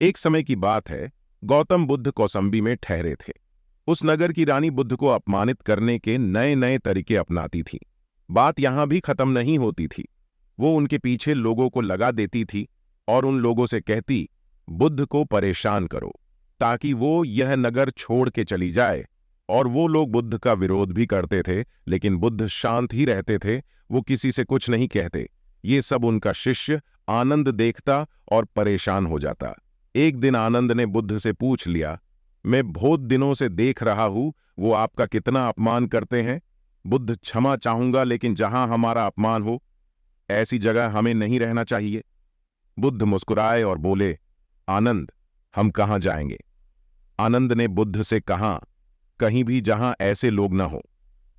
एक समय की बात है, गौतम बुद्ध कौसंबी में ठहरे थे। उस नगर की रानी बुद्ध को अपमानित करने के नए नए तरीके अपनाती थी। बात यहां भी खत्म नहीं होती थी। वो उनके पीछे लोगों को लगा देती थी और उन लोगों से कहती, बुद्ध को परेशान करो ताकि वो यह नगर छोड़ के चली जाए। और वो लोग बुद्ध का विरोध भी करते थे, लेकिन बुद्ध शांत ही रहते थे। वो किसी से कुछ नहीं कहते। ये सब उनका शिष्य आनंद देखता और परेशान हो जाता। एक दिन आनंद ने बुद्ध से पूछ लिया, मैं बहुत दिनों से देख रहा हूं वो आपका कितना अपमान करते हैं। बुद्ध, क्षमा चाहूंगा, लेकिन जहां हमारा अपमान हो ऐसी जगह हमें नहीं रहना चाहिए। बुद्ध मुस्कुराए और बोले, आनंद, हम कहां जाएंगे? आनंद ने बुद्ध से कहा, कहीं भी जहां ऐसे लोग न हो।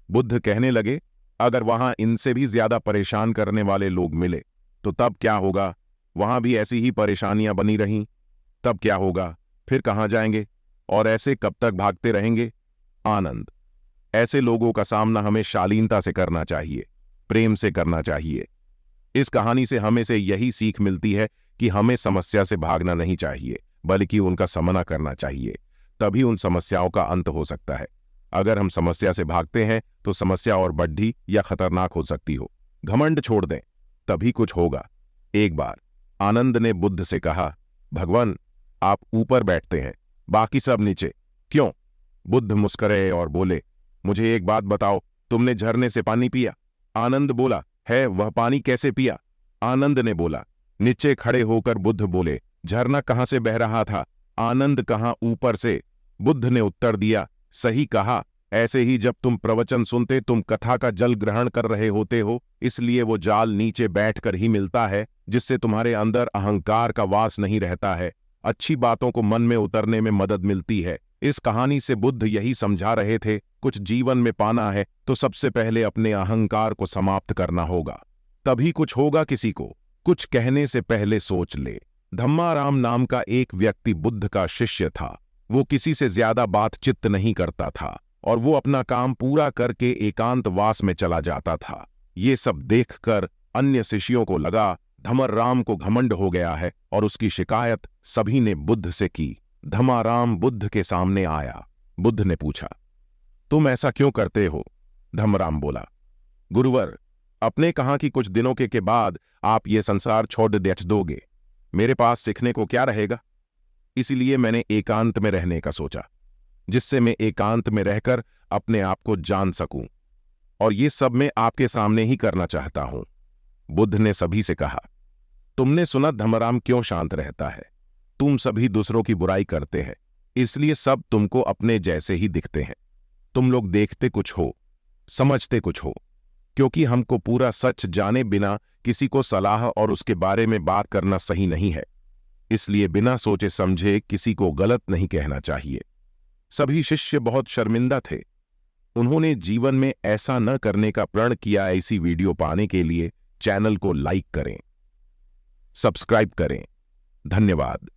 बुद्ध कहने लगे, अगर वहां इनसे भी ज्यादा परेशान करने वाले लोग मिले तो तब क्या होगा? वहां भी ऐसी ही परेशानियां बनी रहीं, तब क्या होगा? फिर कहां जाएंगे? और ऐसे कब तक भागते रहेंगे? आनंद, ऐसे लोगों का सामना हमें शालीनता से करना चाहिए, प्रेम से करना चाहिए। इस कहानी से हमें से यही सीख मिलती है कि हमें समस्या से भागना नहीं चाहिए, बल्कि उनका सामना करना चाहिए। तभी उन समस्याओं का अंत हो सकता है। अगर हम समस्या से भागते हैं तो समस्या और बढ़ी या खतरनाक हो सकती हो। घमंड छोड़ दें, तभी कुछ होगा। एक बार आनंद ने बुद्ध से कहा, भगवान, आप ऊपर बैठते हैं, बाकी सब नीचे क्यों? बुद्ध मुस्कुराए और बोले, मुझे एक बात बताओ, तुमने झरने से पानी पिया? आनंद बोला, है, वह पानी कैसे पिया? आनंद ने बोला, नीचे खड़े होकर। बुद्ध बोले, झरना कहां से बह रहा था? आनंद, कहां, ऊपर से। बुद्ध ने उत्तर दिया, सही कहा, ऐसे ही जब तुम प्रवचन सुनते तुम कथा का जल ग्रहण कर रहे होते हो, इसलिए वो जाल नीचे बैठकर ही मिलता है, जिससे तुम्हारे अंदर अहंकार का वास नहीं रहता है। अच्छी बातों को मन में उतरने में मदद मिलती है। इस कहानी से बुद्ध यही समझा रहे थे, कुछ जीवन में पाना है तो सबसे पहले अपने अहंकार को समाप्त करना होगा, तभी कुछ होगा। किसी को कुछ कहने से पहले सोच ले। धम्माराम नाम का एक व्यक्ति बुद्ध का शिष्य था। वो किसी से ज्यादा बातचीत नहीं करता था और वो अपना काम पूरा करके एकांतवास में चला जाता था। ये सब देखकर अन्य शिष्यों को लगा धम्माराम को घमंड हो गया है और उसकी शिकायत सभी ने बुद्ध से की। धम्माराम बुद्ध के सामने आया। बुद्ध ने पूछा, तुम ऐसा क्यों करते हो? धम्माराम बोला, गुरुवर, अपने कहा कि कुछ दिनों के बाद आप ये संसार छोड़ दे दोगे। मेरे पास सीखने को क्या रहेगा? इसलिए मैंने एकांत में रहने का सोचा, जिससे मैं एकांत में रहकर अपने आप को जान सकूं, और ये सब मैं आपके सामने ही करना चाहता हूं। बुद्ध ने सभी से कहा, तुमने सुना धम्माराम क्यों शांत रहता है? तुम सभी दूसरों की बुराई करते हैं, इसलिए सब तुमको अपने जैसे ही दिखते हैं। तुम लोग देखते कुछ हो, समझते कुछ हो, क्योंकि हमको पूरा सच जाने बिना किसी को सलाह और उसके बारे में बात करना सही नहीं है। इसलिए बिना सोचे समझे किसी को गलत नहीं कहना चाहिए। सभी शिष्य बहुत शर्मिंदा थे। उन्होंने जीवन में ऐसा न करने का प्रण किया। ऐसी वीडियो पाने के लिए चैनल को लाइक करें, सब्सक्राइब करें। धन्यवाद।